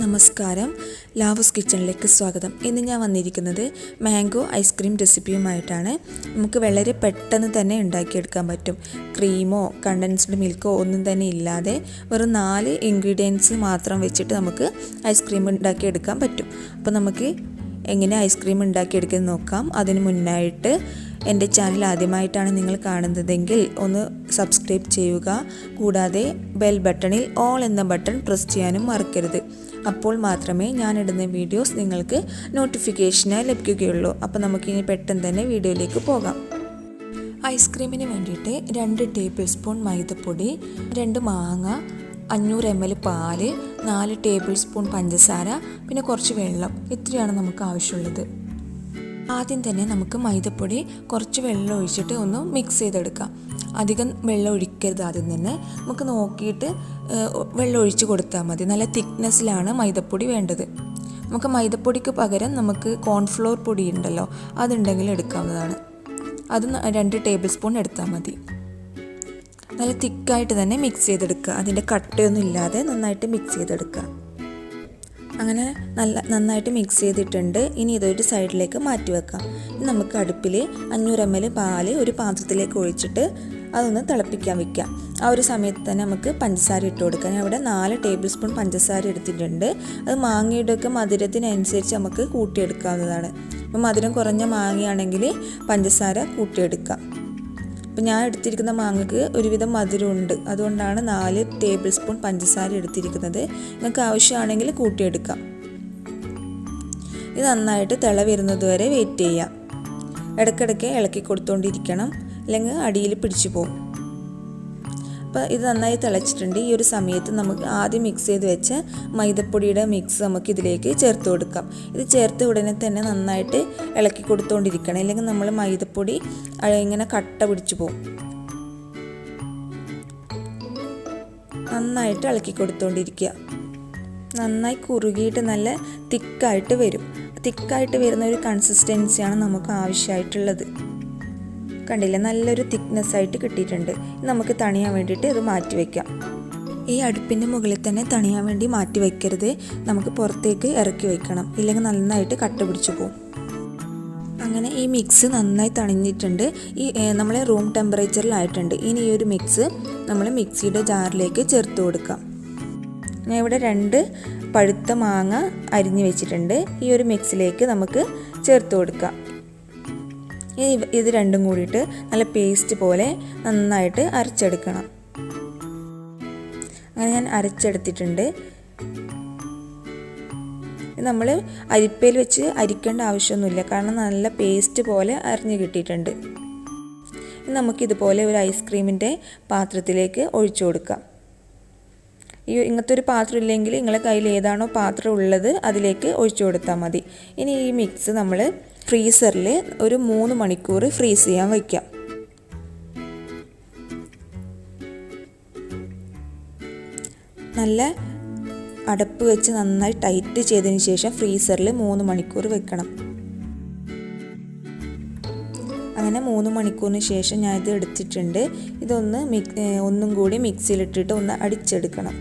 നമസ്കാരം, ലാവൂസ് കിച്ചണിലേക്ക് സ്വാഗതം. ഇന്ന് ഞാൻ വന്നിരിക്കുന്നത് മാംഗോ ഐസ്ക്രീം റെസിപ്പിയുമായിട്ടാണ്. നമുക്ക് വളരെ പെട്ടെന്ന് തന്നെ ഉണ്ടാക്കിയെടുക്കാൻ പറ്റും. ക്രീമോ കണ്ടൻസ്ഡ് മിൽക്കോ ഒന്നും തന്നെ ഇല്ലാതെ വെറും 4 ഇൻഗ്രീഡിയൻസ് മാത്രം വെച്ചിട്ട് നമുക്ക് ഐസ്ക്രീം ഉണ്ടാക്കിയെടുക്കാൻ പറ്റും. അപ്പോൾ നമുക്ക് എങ്ങനെ ഐസ്ക്രീം ഉണ്ടാക്കിയെടുക്കുന്നത് നോക്കാം. അതിന് മുന്നായിട്ട് എൻ്റെ ചാനൽ ആദ്യമായിട്ടാണ് നിങ്ങൾ കാണുന്നതെങ്കിൽ ഒന്ന് സബ്സ്ക്രൈബ് ചെയ്യുക. കൂടാതെ ബെൽ ബട്ടണിൽ ഓൾ എന്ന ബട്ടൺ പ്രസ് ചെയ്യാനും മറക്കരുത്. അപ്പോൾ മാത്രമേ ഞാനിടുന്ന വീഡിയോസ് നിങ്ങൾക്ക് നോട്ടിഫിക്കേഷനായി ലഭിക്കുകയുള്ളൂ. അപ്പോൾ നമുക്കിനി പെട്ടെന്ന് തന്നെ വീഡിയോയിലേക്ക് പോകാം. ഐസ്ക്രീമിന് വേണ്ടിയിട്ട് 2 ടേബിൾ സ്പൂൺ മൈദപ്പൊടി, 2 മാങ്ങ, 500 ml പാല്, 4 ടേബിൾ സ്പൂൺ പഞ്ചസാര, പിന്നെ കുറച്ച് വെള്ളം. ഇത്രയാണ് നമുക്ക് ആവശ്യമുള്ളത്. ആദ്യം തന്നെ നമുക്ക് മൈദപ്പൊടി കുറച്ച് വെള്ളം ഒഴിച്ചിട്ട് ഒന്ന് മിക്സ് ചെയ്തെടുക്കാം. അധികം വെള്ളം ഒഴിക്കരുത്. ആദ്യം തന്നെ നമുക്ക് നോക്കിയിട്ട് വെള്ളം ഒഴിച്ച് കൊടുത്താൽ മതി. നല്ല തിക്നെസ്സിലാണ് മൈദപ്പൊടി വേണ്ടത്. നമുക്ക് മൈദപ്പൊടിക്ക് പകരം നമുക്ക് കോൺഫ്ലോർ പൊടി ഉണ്ടല്ലോ, അതുണ്ടെങ്കിൽ എടുക്കാവുന്നതാണ്. അത് 2 ടേബിൾ സ്പൂൺ എടുത്താൽ മതി. നല്ല തിക്കായിട്ട് തന്നെ മിക്സ് ചെയ്തെടുക്കുക. അതിൻ്റെ കട്ടയൊന്നും ഇല്ലാതെ നന്നായിട്ട് മിക്സ് ചെയ്തെടുക്കുക. അങ്ങനെ നന്നായിട്ട് മിക്സ് ചെയ്തിട്ടുണ്ട്. ഇനി ഇതൊരു സൈഡിലേക്ക് മാറ്റി വെക്കാം. ഇനി നമുക്ക് അടുപ്പിൽ 500 ml പാല് ഒരു പാത്രത്തിലേക്ക് ഒഴിച്ചിട്ട് അതൊന്ന് തിളപ്പിക്കാൻ വെക്കാം. ആ ഒരു സമയത്ത് തന്നെ നമുക്ക് പഞ്ചസാര ഇട്ട് കൊടുക്കാം. ഞാൻ ഇവിടെ 4 ടേബിൾ സ്പൂൺ പഞ്ചസാര എടുത്തിട്ടുണ്ട്. അത് മാങ്ങയുടെയൊക്കെ മധുരത്തിനനുസരിച്ച് നമുക്ക് കൂട്ടിയെടുക്കാവുന്നതാണ്. അപ്പോൾ മധുരം കുറഞ്ഞ മാങ്ങയാണെങ്കിൽ പഞ്ചസാര കൂട്ടിയെടുക്കാം. അപ്പോൾ ഞാൻ എടുത്തിരിക്കുന്ന മാങ്ങയ്ക്ക് ഒരുവിധം മധുരമുണ്ട്, അതുകൊണ്ടാണ് 4 ടേബിൾ സ്പൂൺ പഞ്ചസാര എടുത്തിരിക്കുന്നത്. നിങ്ങൾക്ക് ആവശ്യമാണെങ്കിൽ കൂട്ടിയെടുക്കാം. ഇത് നന്നായിട്ട് തിള വരുന്നത് വരെ വെയിറ്റ് ചെയ്യാം. ഇടയ്ക്കിടയ്ക്ക് ഇളക്കി കൊടുത്തുകൊണ്ടിരിക്കണം, അല്ലെങ്കിൽ അടിയിൽ പിടിച്ചു പോകും. അപ്പോൾ ഇത് നന്നായി തിളച്ചിട്ടുണ്ട്. ഈ ഒരു സമയത്ത് നമുക്ക് ആദ്യം മിക്സ് ചെയ്ത് വെച്ച മൈദപ്പൊടിയുടെ മിക്സ് നമുക്ക് ഇതിലേക്ക് ചേർത്ത് കൊടുക്കാം. ഇത് ചേർത്ത് ഉടനെ തന്നെ നന്നായിട്ട് ഇളക്കി കൊടുത്തുകൊണ്ടിരിക്കണം, അല്ലെങ്കിൽ നമ്മൾ മൈദപ്പൊടി ഇങ്ങനെ കട്ട പിടിച്ചു പോകും. നന്നായിട്ട് ഇളക്കി കൊടുത്തുകൊണ്ടിരിക്കുക. നന്നായി കുറുകിയിട്ട് നല്ല തിക്കായിട്ട് വരും. തിക്കായിട്ട് വരുന്ന ഒരു കൺസിസ്റ്റൻസിയാണ് നമുക്ക് ആവശ്യമായിട്ടുള്ളത്. കണ്ടില്ലേ, നല്ലൊരു തിക്നെസ് ആയിട്ട് കിട്ടിയിട്ടുണ്ട്. നമുക്ക് തണിയാൻ വേണ്ടിയിട്ട് ഇത് മാറ്റി വയ്ക്കാം. ഈ അടുപ്പിൻ്റെ മുകളിൽ തന്നെ തണിയാൻ വേണ്ടി മാറ്റി വയ്ക്കരുത്. നമുക്ക് പുറത്തേക്ക് ഇറക്കി വയ്ക്കണം, ഇല്ലെങ്കിൽ നന്നായിട്ട് കട്ട പിടിച്ചു പോകും. അങ്ങനെ ഈ മിക്സ് നന്നായി തണിഞ്ഞിട്ടുണ്ട്. ഈ നമ്മളെ റൂം ടെമ്പറേച്ചറിലായിട്ടുണ്ട്. ഇനി ഈ ഒരു മിക്സ് നമ്മൾ മിക്സിയുടെ ജാറിലേക്ക് ചേർത്ത് കൊടുക്കാം. ഞാൻ ഇവിടെ 2 പഴുത്ത മാങ്ങ അരിഞ്ഞ് വെച്ചിട്ടുണ്ട്. ഈ ഒരു മിക്സിലേക്ക് നമുക്ക് ചേർത്ത് കൊടുക്കാം. ഇത് രണ്ടും കൂടിയിട്ട് നല്ല പേസ്റ്റ് പോലെ നന്നായിട്ട് അരച്ചെടുക്കണം. അങ്ങനെ ഞാൻ അരച്ചെടുത്തിട്ടുണ്ട്. നമ്മൾ അരിപ്പയിൽ വെച്ച് അരിക്കേണ്ട ആവശ്യമൊന്നുമില്ല, കാരണം നല്ല പേസ്റ്റ് പോലെ അരിഞ്ഞ് കിട്ടിയിട്ടുണ്ട്. നമുക്കിതുപോലെ ഒരു ഐസ്ക്രീമിൻ്റെ പാത്രത്തിലേക്ക് ഒഴിച്ചു കൊടുക്കാം. ഇങ്ങനത്തെ ഒരു പാത്രം ഇല്ലെങ്കിൽ നിങ്ങളുടെ കയ്യിൽ ഏതാണോ പാത്രം ഉള്ളത് അതിലേക്ക് ഒഴിച്ചു കൊടുത്താൽ മതി. ഇനി ഈ മിക്സ് നമ്മൾ ഫ്രീസറിൽ ഒരു 3 മണിക്കൂർ ഫ്രീസ് ചെയ്യാൻ വയ്ക്കാം. നല്ല അടപ്പ് വെച്ച് നന്നായി ടൈറ്റ് ചെയ്തതിന് ശേഷം ഫ്രീസറിൽ 3 മണിക്കൂർ വെക്കണം. അങ്ങനെ 3 മണിക്കൂറിന് ശേഷം ഞാൻ ഇത് എടുത്തിട്ടുണ്ട്. ഇതൊന്ന് ഒന്നും കൂടി മിക്സിയിലിട്ടിട്ട് ഒന്ന് അടിച്ചെടുക്കണം.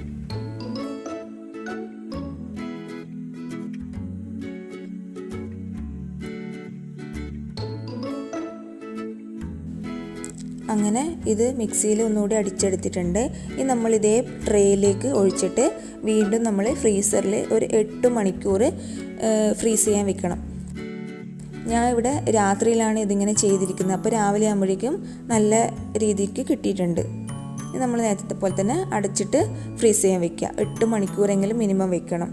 അങ്ങനെ ഇത് മിക്സിയിൽ ഒന്നുകൂടി അടിച്ചെടുത്തിട്ടുണ്ട്. ഇനി നമ്മൾ ഇതേ ട്രേയിലേക്ക് ഒഴിച്ചിട്ട് വീണ്ടും നമ്മൾ ഫ്രീസറിൽ ഒരു 8 മണിക്കൂർ ഫ്രീസ് ചെയ്യാൻ വെക്കണം. ഞാൻ ഇവിടെ രാത്രിയിലാണ് ഇതിങ്ങനെ ചെയ്തിരിക്കുന്നത്. അപ്പോൾ രാവിലെ ആകുമ്പോഴേക്കും നല്ല രീതിക്ക് കിട്ടിയിട്ടുണ്ട്. നമ്മൾ നേരത്തെ പോലെ തന്നെ അടച്ചിട്ട് ഫ്രീസ് ചെയ്യാൻ വെക്കുക. 8 മണിക്കൂറെങ്കിലും മിനിമം വെക്കണം.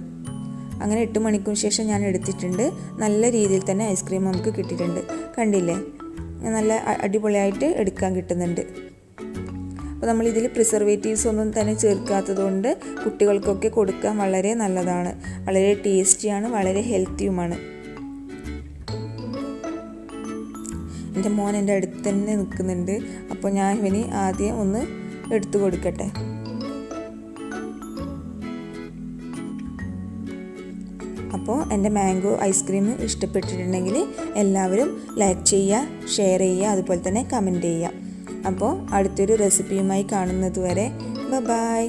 അങ്ങനെ 8 മണിക്കൂറിന് ശേഷം ഞാൻ എടുത്തിട്ടുണ്ട്. നല്ല രീതിയിൽ തന്നെ ഐസ്ക്രീം നമുക്ക് കിട്ടിയിട്ടുണ്ട്. കണ്ടില്ലേ, നല്ല അടിപൊളിയായിട്ട് എടുക്കാൻ കിട്ടുന്നുണ്ട്. അപ്പോൾ നമ്മളിതിൽ പ്രിസർവേറ്റീവ്സ് ഒന്നും തന്നെ ചേർക്കാത്തത് കൊണ്ട് കുട്ടികൾക്കൊക്കെ കൊടുക്കാൻ വളരെ നല്ലതാണ്. വളരെ ടേസ്റ്റിയാണ്, വളരെ ഹെൽത്തിയുമാണ്. എൻ്റെ മോൻ എൻ്റെ അടുത്ത് തന്നെ നിൽക്കുന്നുണ്ട്. അപ്പോൾ ഞാൻ ഇവന് ആദ്യം ഒന്ന് എടുത്തു കൊടുക്കട്ടെ. അപ്പോൾ എൻ്റെ മാംഗോ ഐസ്ക്രീം ഇഷ്ടപ്പെട്ടിട്ടുണ്ടെങ്കിൽ എല്ലാവരും ലൈക്ക് ചെയ്യുക, ഷെയർ ചെയ്യുക, അതുപോലെ തന്നെ കമൻറ്റ് ചെയ്യുക. അപ്പോൾ അടുത്തൊരു റെസിപ്പിയുമായി കാണുന്നത് വരെ ബൈ.